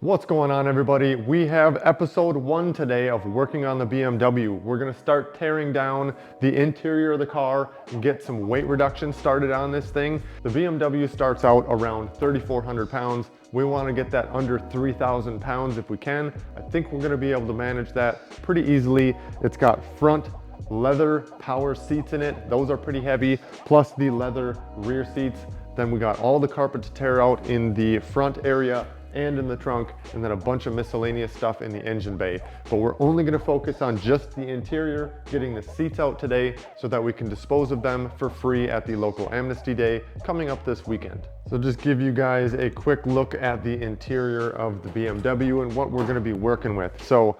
What's going on, everybody? We have episode 1 today of working on the BMW. We're gonna start tearing down the interior of the car and get some weight reduction started on this thing. The BMW starts out around 3,400 pounds. We wanna get that under 3,000 pounds if we can. I think we're gonna be able to manage that pretty easily. It's got front leather power seats in it. Those are pretty heavy, plus the leather rear seats. Then we got all the carpet to tear out in the front area and in the trunk, and then a bunch of miscellaneous stuff in the engine bay. But we're only gonna focus on just the interior, getting the seats out today so that we can dispose of them for free at the local Amnesty Day coming up this weekend. So just give you guys a quick look at the interior of the BMW and what we're gonna be working with. So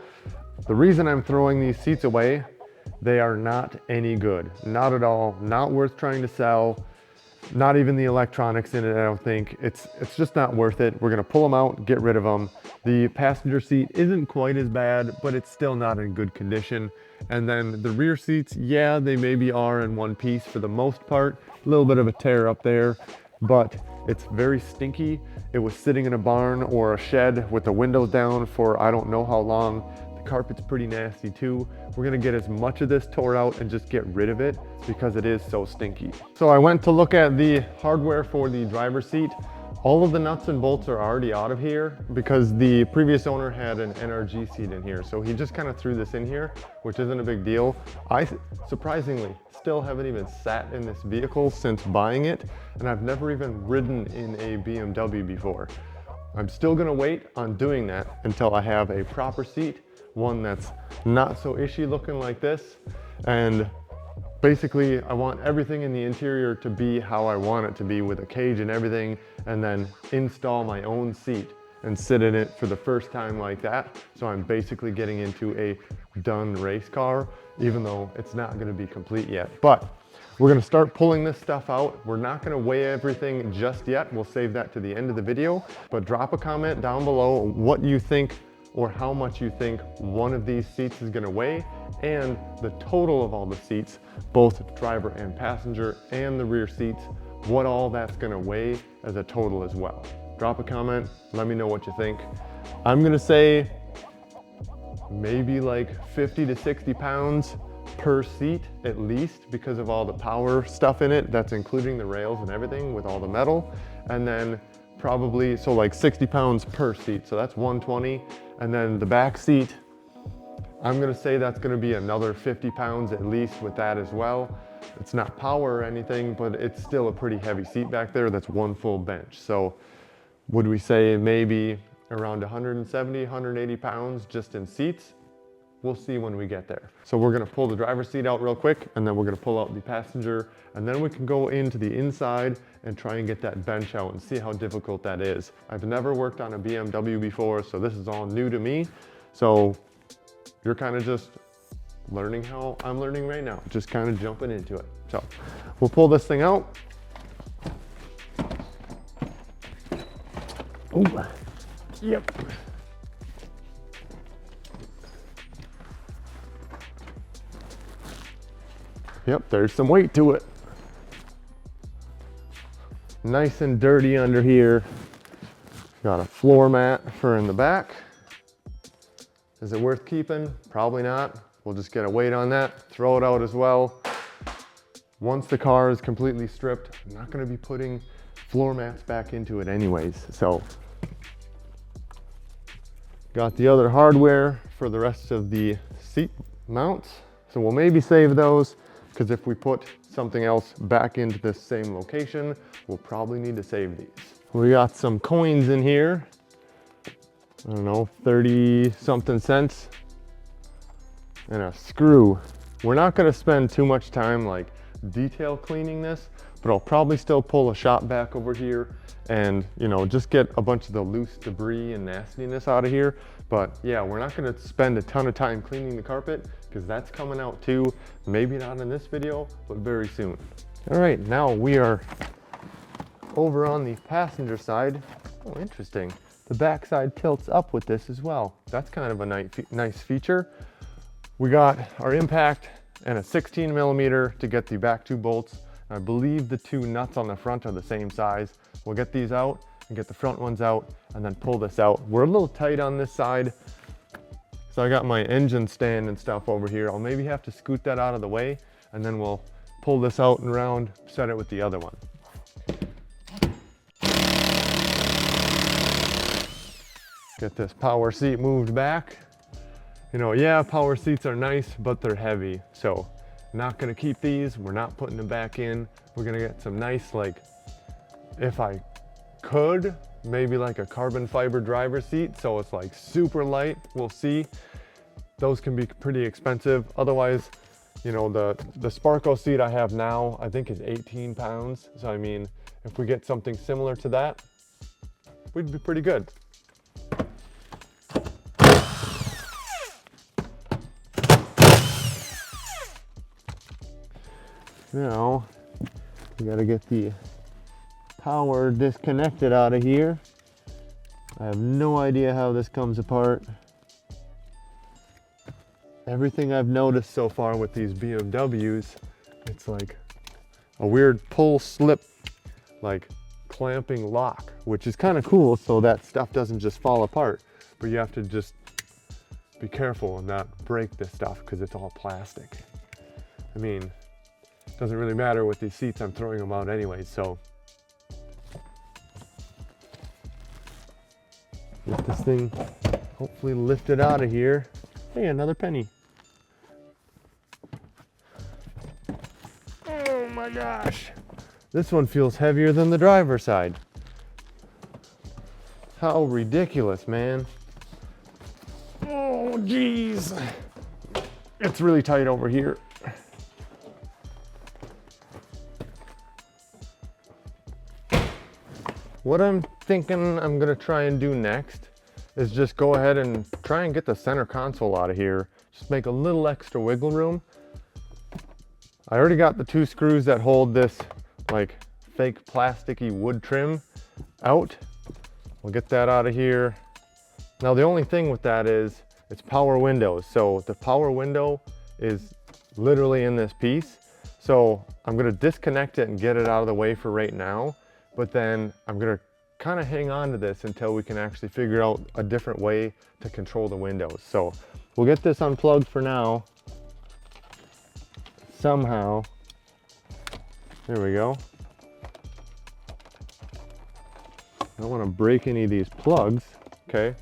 the reason I'm throwing these seats away, they are not any good. Not at all, not worth trying to sell. Not even the electronics in it, I don't think. It's just not worth it. We're gonna pull them out, get rid of them. The passenger seat isn't quite as bad, but it's still not in good condition. And then the rear seats, yeah, they maybe are in one piece for the most part. A little bit of a tear up there, but it's very stinky. It was sitting in a barn or a shed with the windows down for I don't know how long. Carpet's pretty nasty too. We're gonna get as much of this tore out and just get rid of it because it is so stinky. So I went to look at the hardware for the driver's seat. All of the nuts and bolts are already out of here because the previous owner had an NRG seat in here. So he just kind of threw this in here, which isn't a big deal. I surprisingly still haven't even sat in this vehicle since buying it, and I've never even ridden in a BMW before. I'm still gonna wait on doing that until I have a proper seat, one that's not so ishy looking like this. And basically I want everything in the interior to be how I want it to be, with a cage and everything, and then install my own seat and sit in it for the first time like that. So I'm basically getting into a done race car, even though it's not gonna be complete yet. But we're gonna start pulling this stuff out. We're not gonna weigh everything just yet. We'll save that to the end of the video, but drop a comment down below what you think or how much you think one of these seats is gonna weigh, and the total of all the seats, both driver and passenger and the rear seats, what all that's gonna weigh as a total as well. Drop a comment, let me know what you think. I'm gonna say maybe like 50 to 60 pounds per seat at least, because of all the power stuff in it. That's including the rails and everything with all the metal. And then probably, so like 60 pounds per seat, so that's 120. And then the back seat, I'm gonna say that's gonna be another 50 pounds at least with that as well. It's not power or anything, but it's still a pretty heavy seat back there. That's one full bench. So would we say maybe around 170, 180 pounds just in seats? We'll see when we get there. So we're gonna pull the driver's seat out real quick, and then we're gonna pull out the passenger, and then we can go into the inside and try and get that bench out and see how difficult that is. I've never worked on a BMW before, so this is all new to me. So you're kind of just learning how I'm learning right now, just kind of jumping into it. So we'll pull this thing out. Oh, yep. Yep, there's some weight to it. Nice and dirty under here. Got a floor mat for in the back. Is it worth keeping? Probably not. We'll just get a weight on that, throw it out as well. Once the car is completely stripped, I'm not gonna be putting floor mats back into it anyways. So, got the other hardware for the rest of the seat mounts. So we'll maybe save those, because if we put something else back into this same location, we'll probably need to save these. We got some coins in here. I don't know, 30 something cents. And a screw. We're not gonna spend too much time like detail cleaning this, but I'll probably still pull a shop back over here and, you know, just get a bunch of the loose debris and nastiness out of here. But yeah, we're not gonna spend a ton of time cleaning the carpet, because that's coming out too. Maybe not in this video, but very soon. All right, now we are over on the passenger side. Oh, interesting. The back side tilts up with this as well. That's kind of a nice feature. We got our impact and a 16 millimeter to get the back two bolts. I believe the two nuts on the front are the same size. We'll get these out and get the front ones out and then pull this out. We're a little tight on this side. So I got my engine stand and stuff over here. I'll maybe have to scoot that out of the way and then we'll pull this out and around, set it with the other one. Get this power seat moved back. You know, yeah, power seats are nice, but they're heavy. So not gonna keep these. We're not putting them back in. We're gonna get some nice, like, if I could, maybe like a carbon fiber driver seat. So it's like super light, we'll see. Those can be pretty expensive. Otherwise, you know, the Sparko seat I have now, I think is 18 pounds. So I mean, if we get something similar to that, we'd be pretty good. Now, we gotta get the power disconnected out of here. I have no idea how this comes apart. Everything I've noticed so far with these BMWs, it's like a weird pull slip, like clamping lock, which is kind of cool so that stuff doesn't just fall apart. But you have to just be careful and not break this stuff because it's all plastic. I mean, it doesn't really matter with these seats, I'm throwing them out anyway, so. Get this thing hopefully lifted out of here. Hey, another penny. Oh my gosh. This one feels heavier than the driver's side. How ridiculous, man. Oh, geez. It's really tight over here. What I'm thinking I'm gonna try and do next is just go ahead and try and get the center console out of here. Just make a little extra wiggle room. I already got the 2 screws that hold this like fake plasticky wood trim out. We'll get that out of here. Now the only thing with that is it's power windows. So the power window is literally in this piece. So I'm gonna disconnect it and get it out of the way for right now. But then I'm gonna kind of hang on to this until we can actually figure out a different way to control the windows. So we'll get this unplugged for now. Somehow. There we go. Don't want to break any of these plugs. Okay,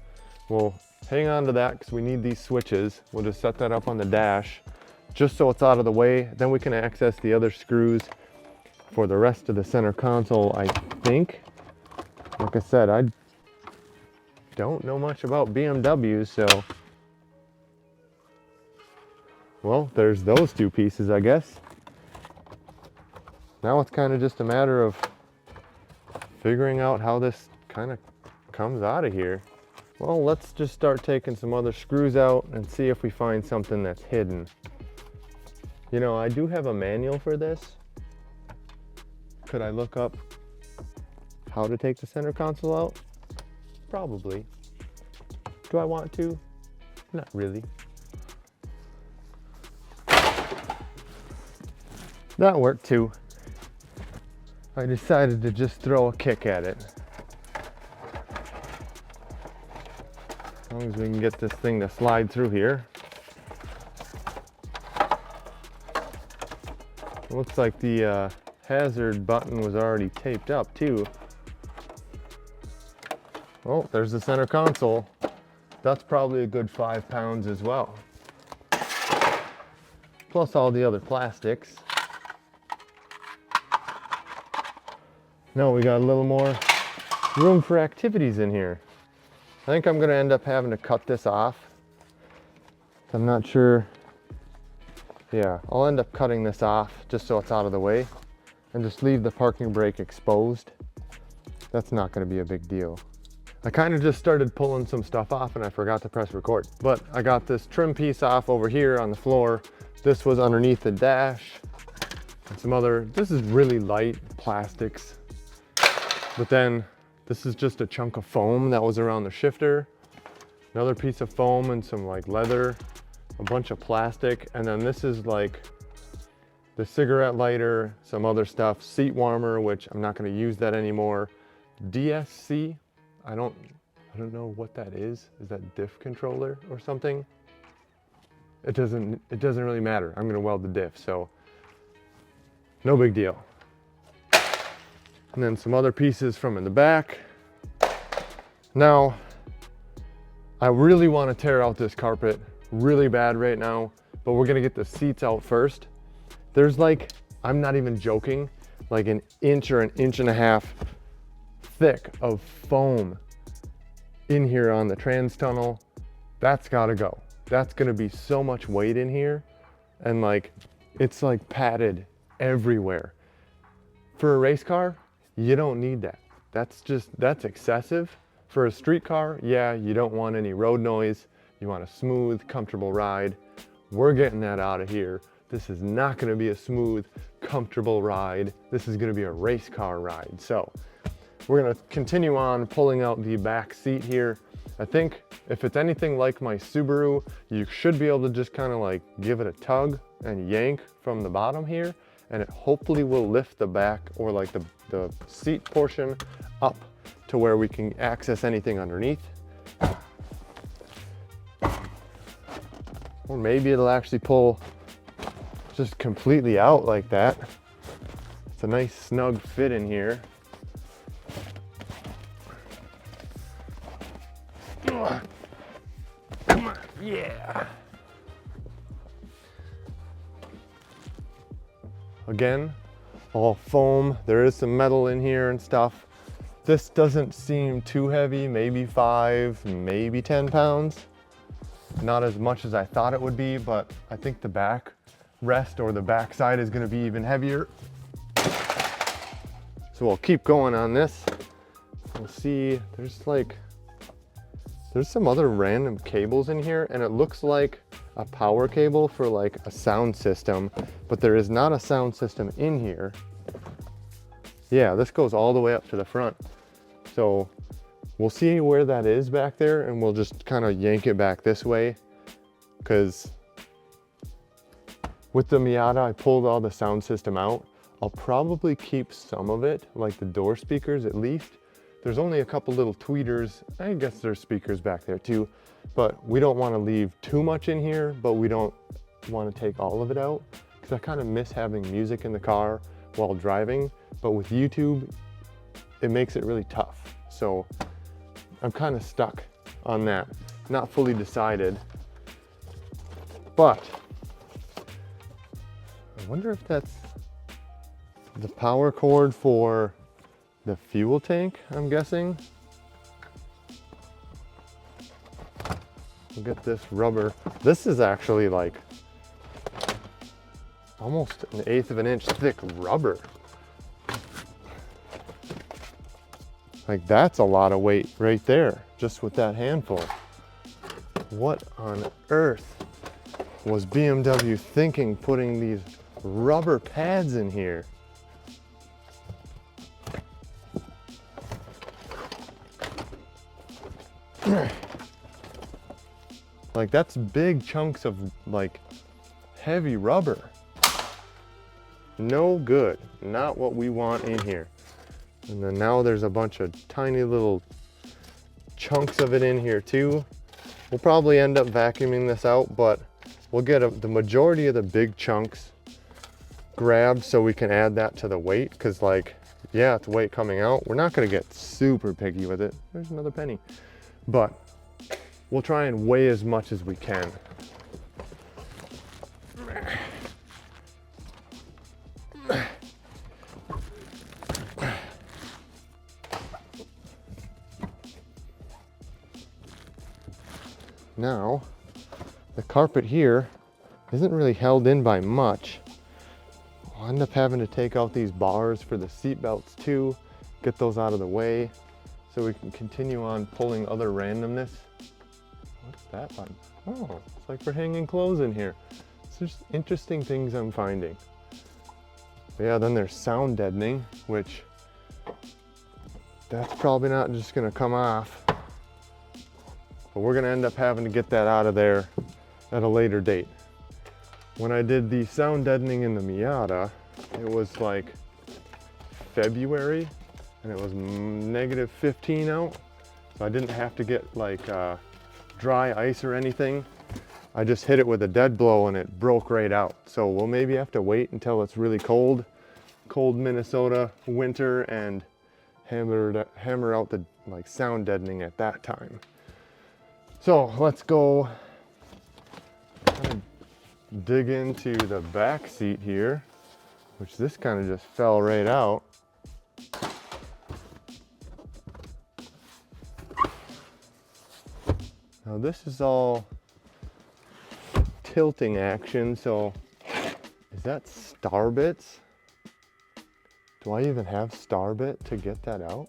we'll hang on to that because we need these switches. We'll just set that up on the dash just so it's out of the way. Then we can access the other screws for the rest of the center console, I think. Like I said, I don't know much about BMWs, so. Well, there's those 2 pieces, I guess. Now it's kind of just a matter of figuring out how this kind of comes out of here. Well, let's just start taking some other screws out and see if we find something that's hidden. You know, I do have a manual for this. Could I look up how to take the center console out? Probably. Do I want to? Not really. That worked too. I decided to just throw a kick at it. As long as we can get this thing to slide through here. It looks like the hazard button was already taped up too. Oh, there's the center console. That's probably a good 5 pounds as well. Plus all the other plastics. No, we got a little more room for activities in here. I think I'm gonna end up having to cut this off. I'm not sure. Yeah, I'll end up cutting this off just so it's out of the way and just leave the parking brake exposed. That's not gonna be a big deal. I kind of just started pulling some stuff off and I forgot to press record. But I got this trim piece off over here on the floor. This was underneath the dash. And some other, this is really light plastics. But then this is just a chunk of foam that was around the shifter. Another piece of foam and some like leather, a bunch of plastic. And then this is like the cigarette lighter, some other stuff, seat warmer, which I'm not gonna use that anymore. DSC. I don't know what that is. Is that diff controller or something? It doesn't really matter. I'm gonna weld the diff, so no big deal. And then some other pieces from in the back. Now, I really want to tear out this carpet really bad right now, but we're gonna get the seats out first. There's like, I'm not even joking, like an inch or an inch and a half thick of foam in here on the trans tunnel. That's gotta go. That's gonna be so much weight in here, and like, it's like padded everywhere. For a race car, you don't need that. That's excessive. For a street car, yeah, you don't want any road noise. You want a smooth, comfortable ride. We're getting that out of here. This is not gonna be a smooth, comfortable ride. This is gonna be a race car ride. So we're gonna continue on pulling out the back seat here. I think if it's anything like my Subaru, you should be able to just kind of like give it a tug and yank from the bottom here, and it hopefully will lift the back or like the seat portion up to where we can access anything underneath. Or maybe it'll actually pull just completely out like that. It's a nice snug fit in here. Come on, yeah. Again, all foam. There is some metal in here and stuff. This doesn't seem too heavy, maybe 5, maybe 10 pounds. Not as much as I thought it would be, but I think the back rest or the back side is gonna be even heavier. So we'll keep going on this. We'll see, there's some other random cables in here, and it looks like a power cable for like a sound system, but there is not a sound system in here. Yeah, this goes all the way up to the front. So we'll see where that is back there, and we'll just kind of yank it back this way, because with the Miata, I pulled all the sound system out. I'll probably keep some of it, like the door speakers at least. There's only a couple little tweeters. I guess there's speakers back there too, but we don't want to leave too much in here, but we don't want to take all of it out, because I kind of miss having music in the car while driving. But with YouTube, it makes it really tough. So I'm kind of stuck on that, not fully decided. But I wonder if that's the power cord for the fuel tank, I'm guessing. We'll get this rubber. This is actually like almost 1/8 of an inch thick rubber. Like, that's a lot of weight right there, just with that handful. What on earth was BMW thinking putting these rubber pads in here? Like, that's big chunks of like heavy rubber. No good, not what we want in here. And then now there's a bunch of tiny little chunks of it in here too. We'll probably end up vacuuming this out, but we'll get the majority of the big chunks grabbed so we can add that to the weight, because like, yeah, it's weight coming out. We're not gonna get super picky with it. There's another penny. But we'll try and weigh as much as we can. Now, the carpet here isn't really held in by much. I'll end up having to take out these bars for the seat belts too, get those out of the way so we can continue on pulling other randomness. What's that button? Oh, it's like for hanging clothes in here. It's just interesting things I'm finding. But yeah, then there's sound deadening, which that's probably not just gonna come off. But we're gonna end up having to get that out of there at a later date. When I did the sound deadening in the Miata, it was like February and it was -15 out. So I didn't have to get like dry ice or anything. I just hit it with a dead blow and it broke right out. So we'll maybe have to wait until it's really cold Minnesota winter and hammer out the like sound deadening at that time. So let's go dig into the back seat here, which this kind of just fell right out. Now this is all tilting action, so is that star bits? Do I even have star bit to get that out?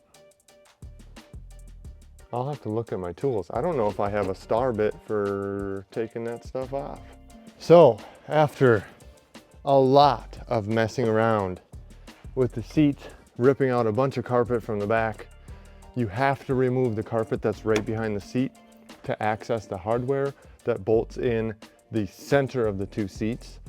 I'll have to look at my tools. I don't know if I have a star bit for taking that stuff off. So after a lot of messing around with the seat, ripping out a bunch of carpet from the back, you have to remove the carpet that's right behind the seat to access the hardware that bolts in the center of the two seats.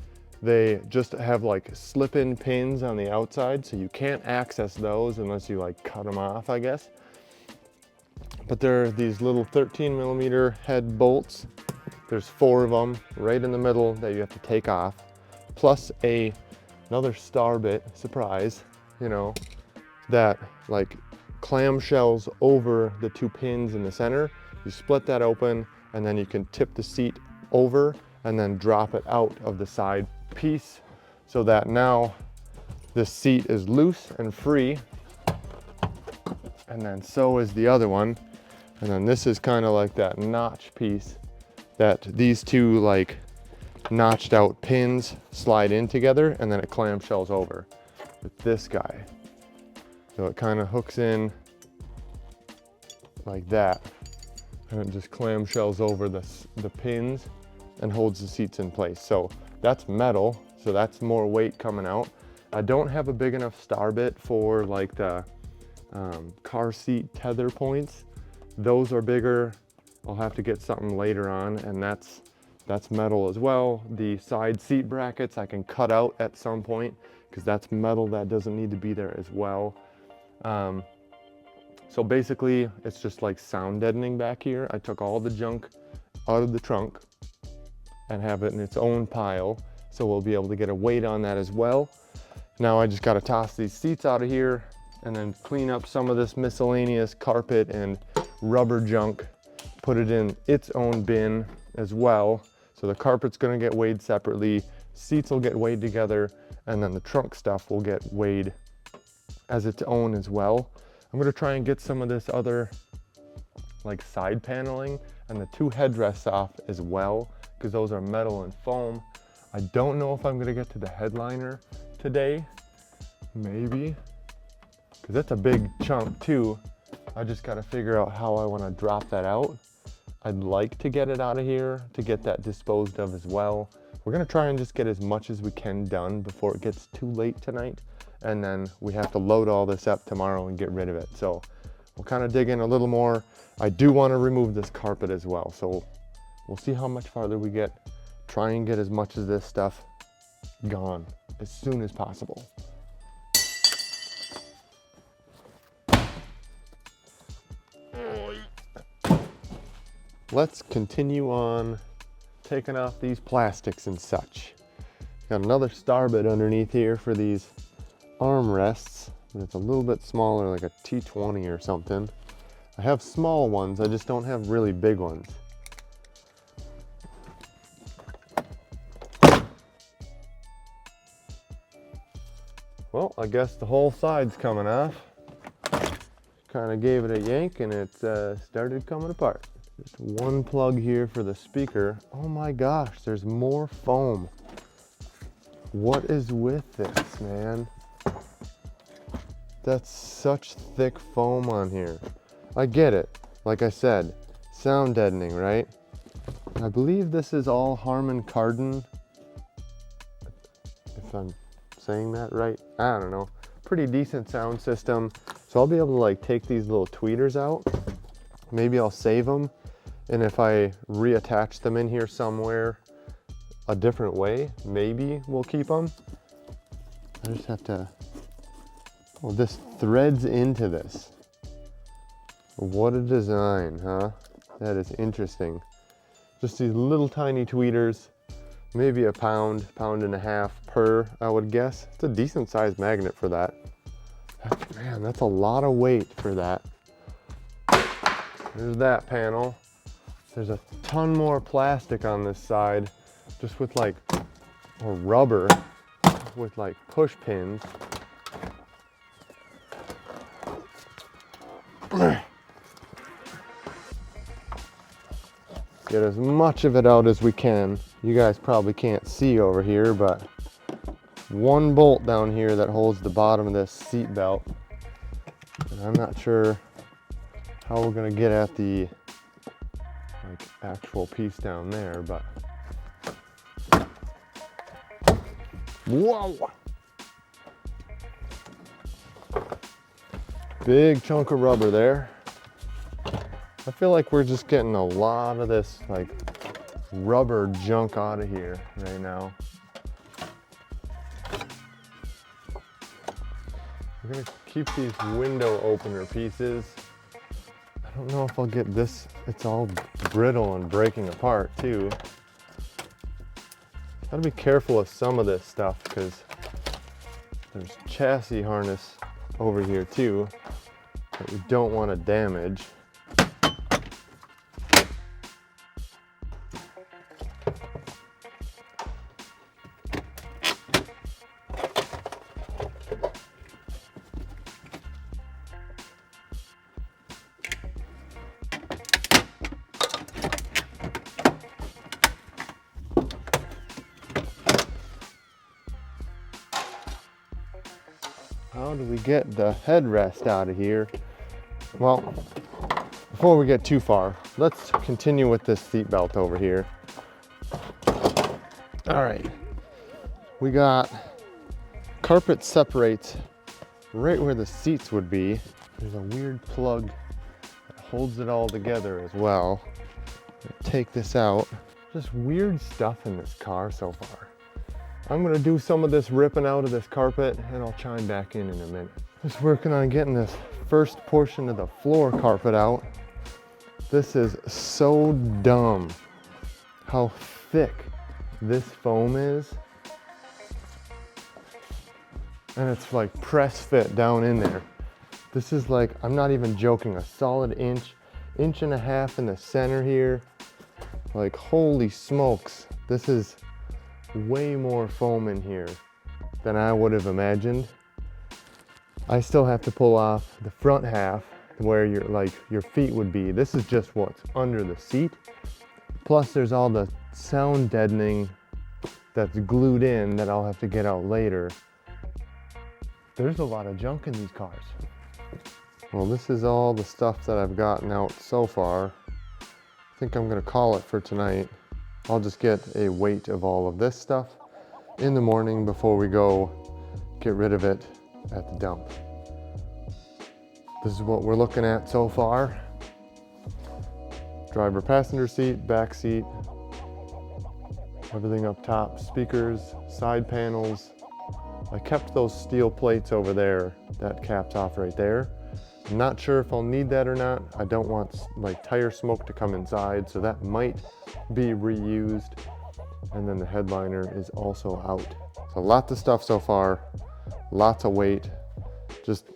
They just have like slip-in pins on the outside, so you can't access those unless you like cut them off, I guess. But there are these little 13mm head bolts. There's 4 of them right in the middle that you have to take off, plus another star bit, surprise, you know, that like clamshells over the 2 pins in the center. You split that open and then you can tip the seat over and then drop it out of the side piece so that now this seat is loose and free, and then so is the other one. And then this is kind of like that notch piece that these 2 like notched out pins slide in together, and then it clamshells over with this guy. So it kind of hooks in like that, and it just clamshells over the pins and holds the seats in place. So that's metal, so that's more weight coming out. I don't have a big enough star bit for like the car seat tether points. Those are bigger. I'll have to get something later on, and that's metal as well. The side seat brackets I can cut out at some point because that's metal that doesn't need to be there as well. So basically it's just like sound deadening back here. I took all the junk out of the trunk and have it in its own pile, so we'll be able to get a weight on that as well. Now I just got to toss these seats out of here and then clean up some of this miscellaneous carpet and rubber junk, put it in its own bin as well. So the carpet's going to get weighed separately, seats will get weighed together, and then the trunk stuff will get weighed as its own as well. I'm going to try and get some of this other like side paneling and the 2 headrests off as well, because those are metal and foam. I don't know if I'm going to get to the headliner today, maybe, because that's a big chunk too. I just got to figure out how I want to drop that out. I'd like to get it out of here to get that disposed of as well. We're going to try and just get as much as we can done before it gets too late tonight, and then we have to load all this up tomorrow and get rid of it. So we'll kind of dig in a little more. I do want to remove this carpet as well, so we'll see how much farther we get. Try and get as much of this stuff gone as soon as possible. Let's continue on taking off these plastics and such. Got another star bit underneath here for these armrests, but it's a little bit smaller, like a T20 or something. I have small ones, I just don't have really big ones. Well, I guess the whole side's coming off. Kind of gave it a yank and it started coming apart. Just one plug here for the speaker. Oh my gosh, there's more foam. What is with this, man? That's such thick foam on here. I get it. Like I said, sound deadening, right? I believe this is all Harman Kardon. If I'm saying that right, I don't know. Pretty decent sound system. So I'll be able to like take these little tweeters out. Maybe I'll save them. And if I reattach them in here somewhere a different way, maybe we'll keep them. I just have to, well, this threads into this. What a design, huh? That is interesting. Just these little tiny tweeters, maybe a pound, pound and a half per, I would guess. It's a decent sized magnet for that. Man, that's a lot of weight for that. There's that panel. There's a ton more plastic on this side, just with like, or rubber, with like push pins. Get as much of it out as we can. You guys probably can't see over here, but one bolt down here that holds the bottom of this seat belt. And I'm not sure how we're gonna get at the like actual piece down there, but whoa! Big chunk of rubber there. I feel like we're just getting a lot of this like rubber junk out of here right now. We're gonna keep these window opener pieces. I don't know if I'll get this, it's all brittle and breaking apart too. Gotta be careful with some of this stuff because there's chassis harness over here too that we don't want to damage. How do we get the headrest out of here? Well, before we get too far, let's continue with this seat belt over here. All right, we got carpet separates right where the seats would be. There's a weird plug that holds it all together as well. Take this out. Just weird stuff in this car so far. I'm gonna do some of this ripping out of this carpet and I'll chime back in a minute. Just working on getting this first portion of the floor carpet out. This is so dumb how thick this foam is. And it's like press fit down in there. This is like, I'm not even joking, a solid inch, inch and a half in the center here. Like, holy smokes, this is way more foam in here than I would have imagined. I still have to pull off the front half where your feet would be. This is just what's under the seat. Plus there's all the sound deadening that's glued in that I'll have to get out later. There's a lot of junk in these cars. Well, this is all the stuff that I've gotten out so far. I think I'm gonna call it for tonight. I'll just get a weight of all of this stuff in the morning before we go get rid of it at the dump. This is what we're looking at so far. Driver passenger seat, back seat, everything up top, speakers, side panels. I kept those steel plates over there that caps off right there. I'm not sure if I'll need that or not. I don't want like tire smoke to come inside, so that might be reused. And then the headliner is also out. So lots of stuff so far, lots of weight. Just,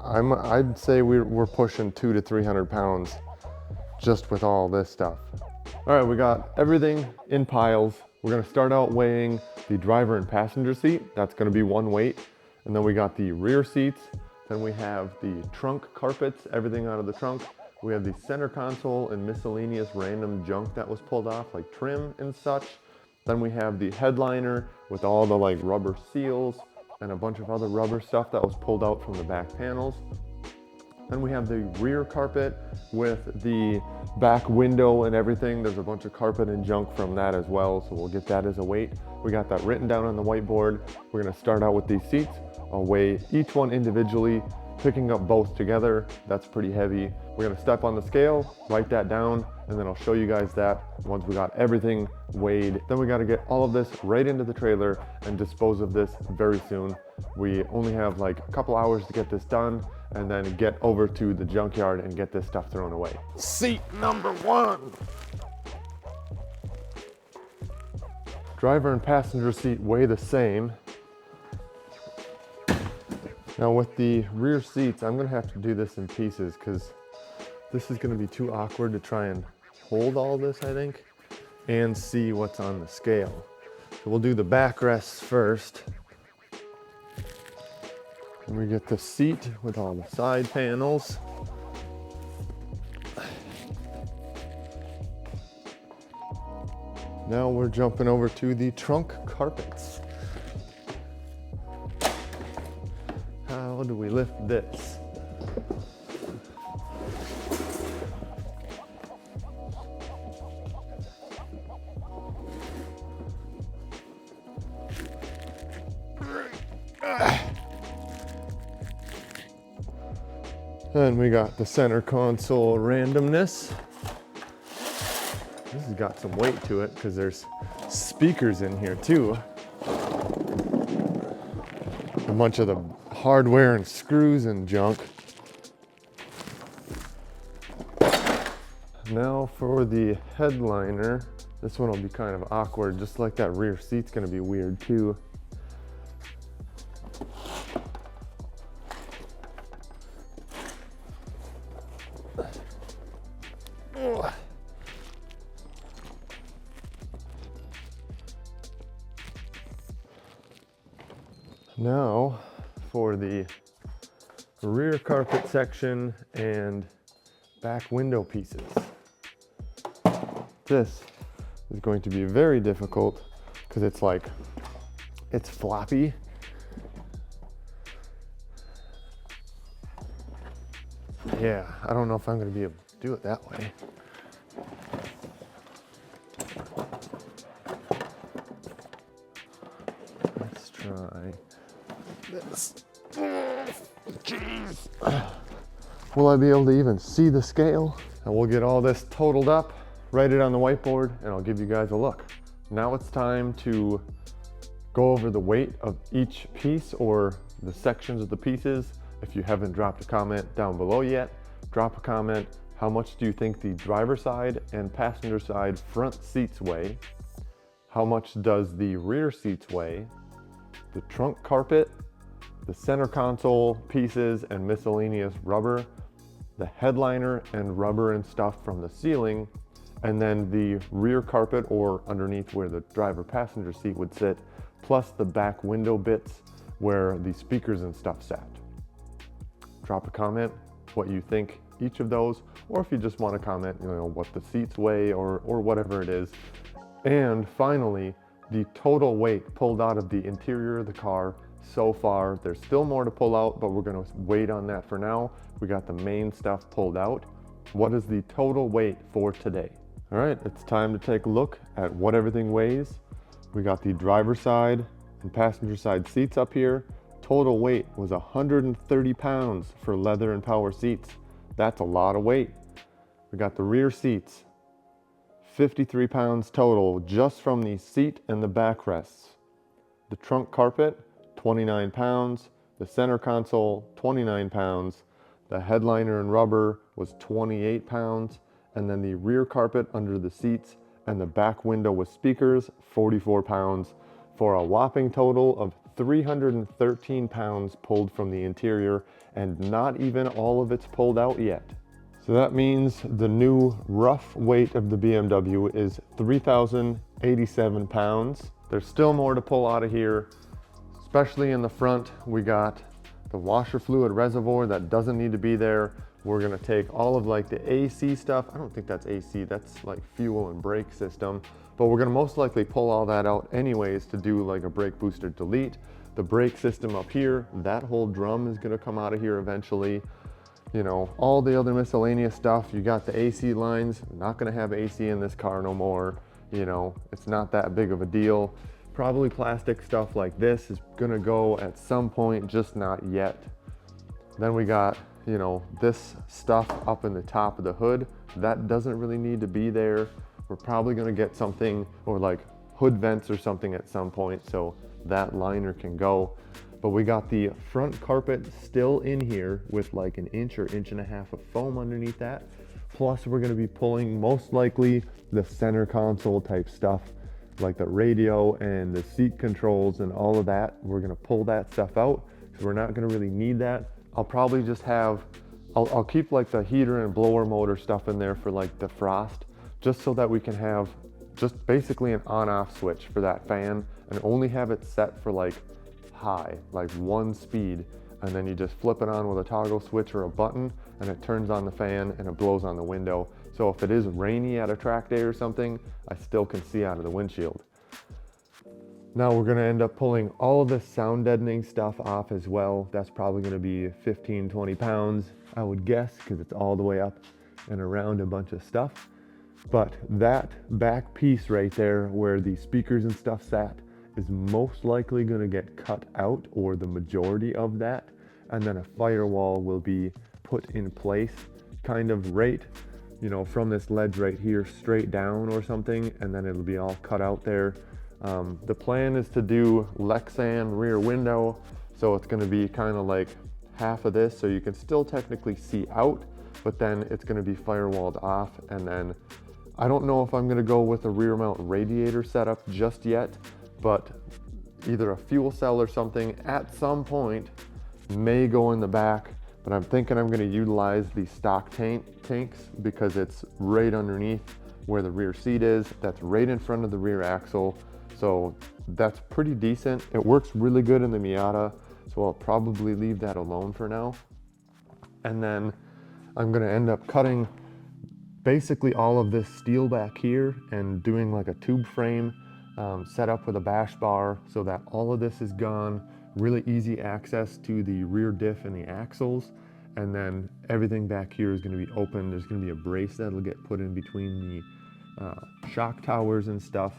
I'd say we're pushing 200 to 300 pounds just with all this stuff. All right, we got everything in piles. We're gonna start out weighing the driver and passenger seat. That's gonna be one weight. And then we got the rear seats. Then we have the trunk carpets, everything out of the trunk. We have the center console and miscellaneous random junk that was pulled off, like trim and such. Then we have the headliner with all the like rubber seals and a bunch of other rubber stuff that was pulled out from the back panels. Then we have the rear carpet with the back window and everything. There's a bunch of carpet and junk from that as well, so we'll get that as a weight. We got that written down on the whiteboard. We're gonna start out with these seats. I'll weigh each one individually, picking up both together. That's pretty heavy. We're gonna step on the scale, write that down, and then I'll show you guys that once we got everything weighed. Then we got to get all of this right into the trailer and dispose of this very soon. We only have like a couple hours to get this done and then get over to the junkyard and get this stuff thrown away. Seat number 1. Driver and passenger seat weigh the same. Now with the rear seats, I'm gonna have to do this in pieces because this is gonna be too awkward to try and hold all this, I think, and see what's on the scale. So we'll do the backrests first. And we get the seat with all the side panels. Now we're jumping over to the trunk carpets. How do we lift this? And we got the center console randomness. This has got some weight to it because there's speakers in here too. A bunch of the hardware and screws and junk. Now for the headliner. This one will be kind of awkward, just like that rear seat's gonna be weird too. Now for the rear carpet section and back window pieces. This is going to be very difficult because it's floppy. Yeah, I don't know if I'm going to be able to do it that way. Let's try this. Jeez. Will I be able to even see the scale? And we'll get all this totaled up, write it on the whiteboard, and I'll give you guys a look. Now it's time to go over the weight of each piece or the sections of the pieces. If you haven't dropped a comment down below yet, drop a comment. How much do you think the driver side and passenger side front seats weigh? How much does the rear seats weigh? The trunk carpet, the center console pieces and miscellaneous rubber, the headliner and rubber and stuff from the ceiling, and then the rear carpet or underneath where the driver passenger seat would sit, plus the back window bits where the speakers and stuff sat. Drop a comment what you think each of those, or if you just want to comment, what the seats weigh or whatever it is. And finally, the total weight pulled out of the interior of the car so far. There's still more to pull out, but we're going to wait on that for now. We got the main stuff pulled out. What is the total weight for today? All right, it's time to take a look at what everything weighs. We got the driver side and passenger side seats up here. Total weight was 130 pounds for leather and power seats. That's a lot of weight. We got the rear seats, 53 pounds total just from the seat and the backrests. The trunk carpet, 29 pounds. The center console, 29 pounds. The headliner and rubber was 28 pounds. And then the rear carpet under the seats and the back window with speakers, 44 pounds, for a whopping total of 313 pounds pulled from the interior, and not even all of it's pulled out yet. So that means the new rough weight of the BMW is 3,087 pounds. There's still more to pull out of here, especially in the front. We got the washer fluid reservoir that doesn't need to be there. We're gonna take all of the AC stuff. I don't think that's AC, that's like fuel and brake system. But we're gonna most likely pull all that out anyways to do a brake booster delete. The brake system up here, that whole drum is gonna come out of here eventually. All the other miscellaneous stuff. You got the AC lines, not gonna have AC in this car no more. It's not that big of a deal. Probably plastic stuff like this is gonna go at some point, just not yet. Then we got, you know, this stuff up in the top of the hood, that doesn't really need to be there. We're probably gonna get something, or like hood vents or something at some point, so that liner can go. But we got the front carpet still in here with like an inch or inch and a half of foam underneath that. Plus we're gonna be pulling most likely the center console type stuff, like the radio and the seat controls and all of that. We're gonna pull that stuff out, so we're not gonna really need that. I'll probably just have, I'll keep like the heater and blower motor stuff in there for like defrost, just so that we can have just basically an on-off switch for that fan, and only have it set for like high, like 1 speed, and then you just flip it on with a toggle switch or a button, and it turns on the fan and it blows on the window. So if it is rainy at a track day or something, I still can see out of the windshield. Now we're gonna end up pulling all of this sound deadening stuff off as well. That's probably gonna be 15, 20 pounds, I would guess, because it's all the way up and around a bunch of stuff. But that back piece right there where the speakers and stuff sat is most likely gonna get cut out, or the majority of that, and then a firewall will be put in place, kind of right, you know, from this ledge right here straight down or something, and then it'll be all cut out there. The plan is to do Lexan rear window, so it's gonna be kind of like half of this, so you can still technically see out, but then it's gonna be firewalled off. And then I don't know if I'm gonna go with a rear mount radiator setup just yet, but either a fuel cell or something at some point may go in the back. But I'm thinking I'm gonna utilize the stock tanks, because it's right underneath where the rear seat is. That's right in front of the rear axle. So that's pretty decent. It works really good in the Miata, so I'll probably leave that alone for now. And then I'm gonna end up cutting basically all of this steel back here and doing like a tube frame set up with a bash bar, so that all of this is gone. Really easy access to the rear diff and the axles. And then everything back here is gonna be open. There's gonna be a brace that'll get put in between the shock towers and stuff.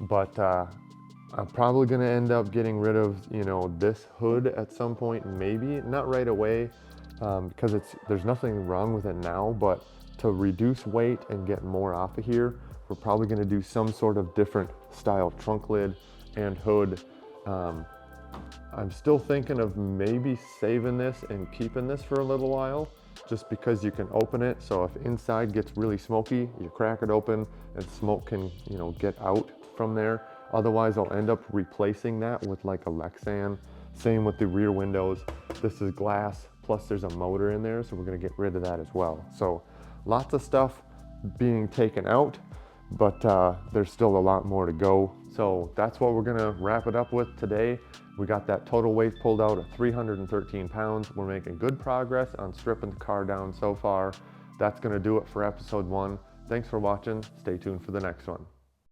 But I'm probably gonna end up getting rid of, you know, this hood at some point, maybe not right away, because there's nothing wrong with it now, but to reduce weight and get more off of here, we're probably gonna do some sort of different style trunk lid and hood. I'm still thinking of maybe saving this and keeping this for a little while, just because you can open it. So if inside gets really smoky, you crack it open and smoke can, you know, get out from there. Otherwise, I'll end up replacing that with like a Lexan. Same with the rear windows. This is glass, plus there's a motor in there, so we're gonna get rid of that as well. So lots of stuff being taken out, but there's still a lot more to go. So that's what we're gonna wrap it up with today. We got that total weight pulled out at 313 pounds. We're making good progress on stripping the car down so far. That's gonna do it for episode 1. Thanks for watching. Stay tuned for the next one.